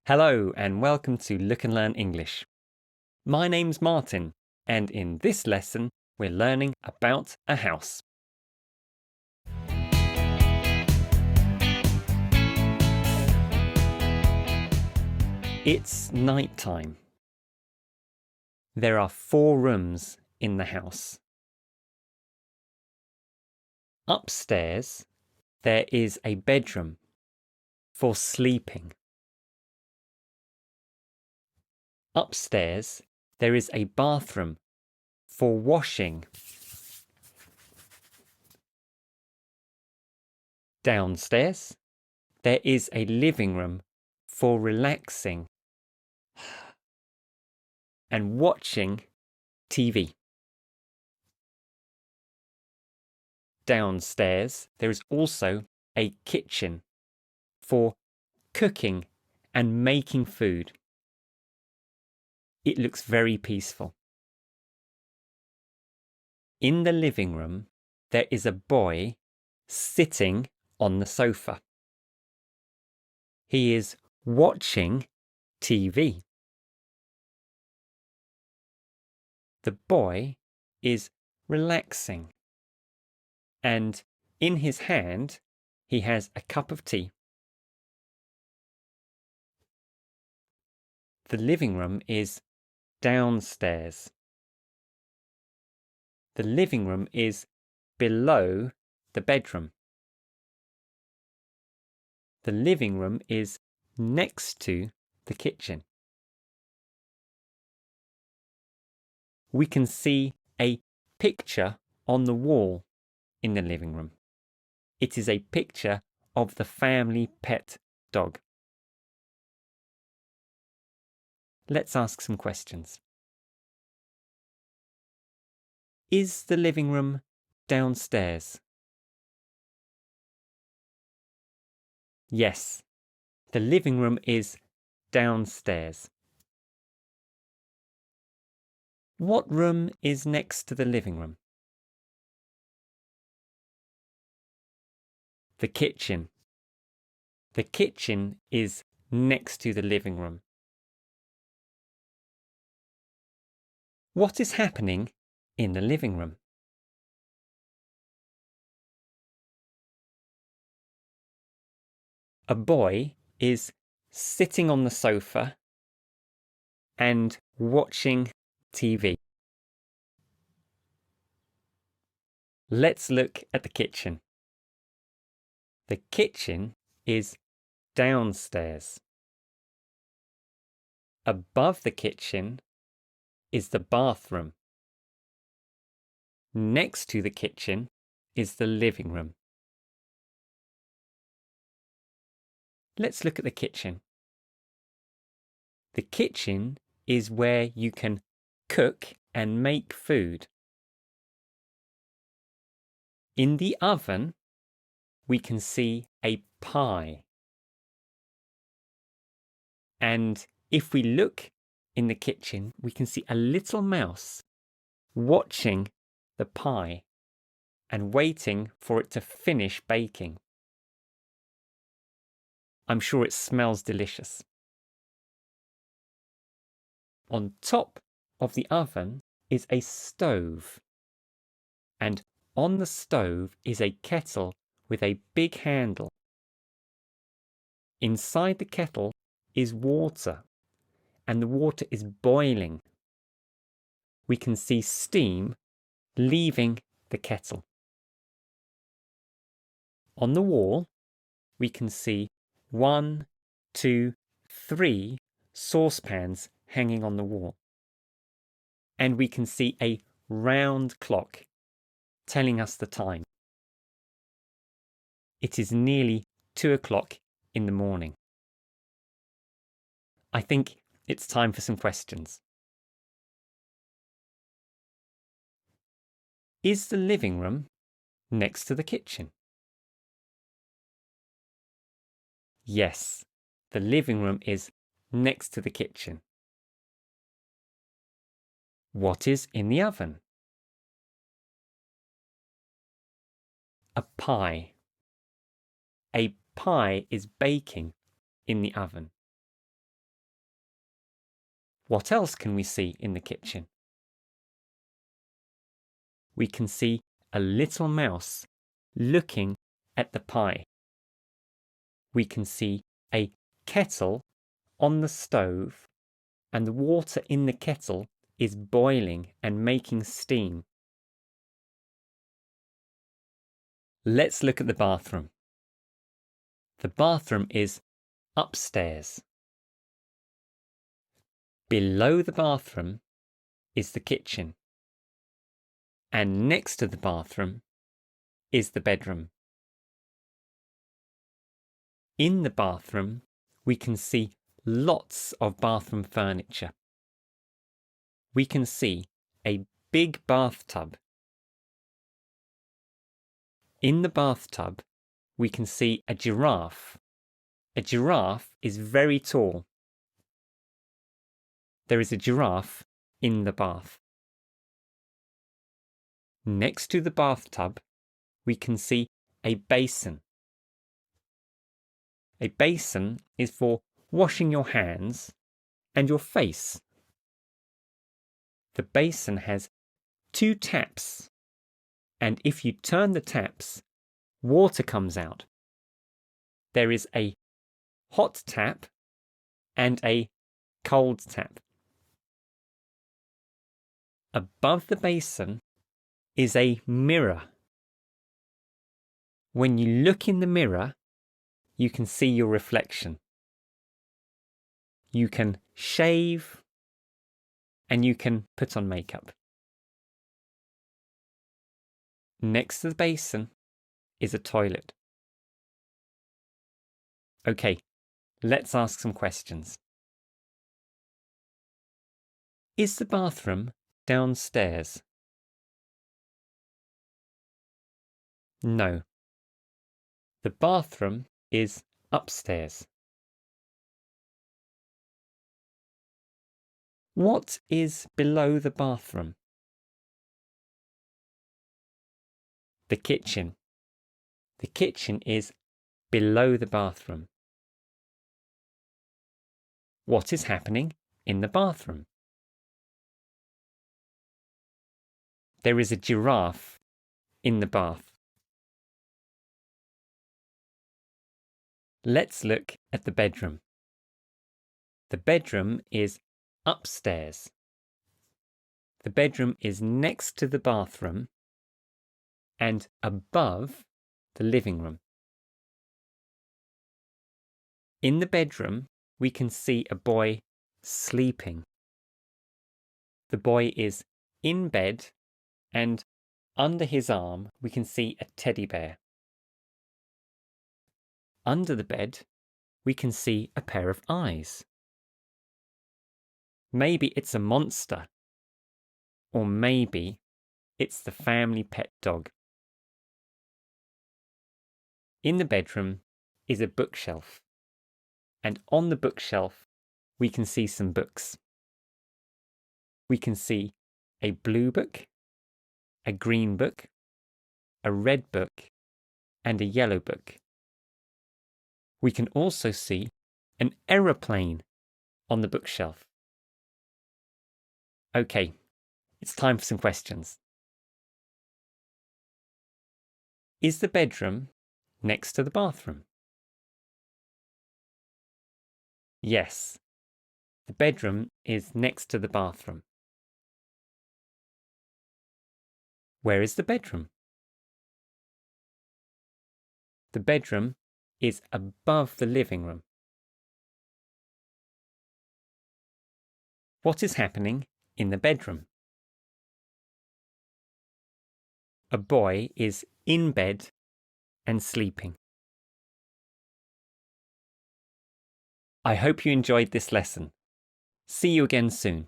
Hello and welcome to Look and Learn English. My name's Martin, and in this lesson we're learning about a house. It's night time. There are 4 rooms in the house. Upstairs there is a bedroom for sleeping. Upstairs there is a bathroom for washing. Downstairs there is a living room for relaxing and watching TV. Downstairs there is also a kitchen for cooking and making food. It looks very peaceful. In the living room there is a boy sitting on the sofa. He is watching TV. The boy is relaxing, and in his hand he has a cup of tea. The living room is downstairs. The living room is below the bedroom. The living room is next to the kitchen. We can see a picture on the wall in the living room. It is a picture of the family pet dog. Let's ask some questions. Is the living room downstairs? Yes, the living room is downstairs. What room is next to the living room? The kitchen. The kitchen is next to the living room. What is happening in the living room? A boy is sitting on the sofa and watching TV. Let's look at the kitchen. The kitchen is downstairs. Above the kitchen is the bathroom. Next to the kitchen is the living room. Let's look at the kitchen. The kitchen is where you can cook and make food. In the oven, we can see a pie. And if we look in the kitchen, we can see a little mouse watching the pie and waiting for it to finish baking. I'm sure it smells delicious. On top of the oven is a stove, and on the stove is a kettle with a big handle. Inside the kettle is water, and the water is boiling. We can see steam leaving the kettle. On the wall, we can see 1, 2, 3 saucepans hanging on the wall. And we can see a round clock telling us the time. It is nearly 2 o'clock in the morning. I think it's time for some questions. Is the living room next to the kitchen? Yes, the living room is next to the kitchen. What is in the oven? A pie. A pie is baking in the oven. What else can we see in the kitchen? We can see a little mouse looking at the pie. We can see a kettle on the stove, and the water in the kettle is boiling and making steam. Let's look at the bathroom. The bathroom is upstairs. Below the bathroom is the kitchen. And next to the bathroom is the bedroom. In the bathroom, we can see lots of bathroom furniture. We can see a big bathtub. In the bathtub, we can see a giraffe. A giraffe is very tall. There is a giraffe in the bath. Next to the bathtub, we can see a basin. A basin is for washing your hands and your face. The basin has 2 taps, and if you turn the taps, water comes out. There is a hot tap and a cold tap. Above the basin is a mirror. When you look in the mirror, you can see your reflection. You can shave and you can put on makeup. Next to the basin is a toilet. Okay, let's ask some questions. Is the bathroom downstairs? No. The bathroom is upstairs. What is below the bathroom? The kitchen. The kitchen is below the bathroom. What is happening in the bathroom? There is a giraffe in the bath. Let's look at the bedroom. The bedroom is upstairs. The bedroom is next to the bathroom and above the living room. In the bedroom, we can see a boy sleeping. The boy is in bed, and under his arm we can see a teddy bear. Under the bed, we can see a pair of eyes. Maybe it's a monster, or maybe it's the family pet dog. In the bedroom is a bookshelf, and on the bookshelf we can see some books. We can see a blue book, a green book, a red book, and a yellow book. We can also see an aeroplane on the bookshelf. Okay, it's time for some questions. Is the bedroom next to the bathroom? Yes, the bedroom is next to the bathroom. Where is the bedroom? The bedroom is above the living room. What is happening in the bedroom? A boy is in bed and sleeping. I hope you enjoyed this lesson. See you again soon.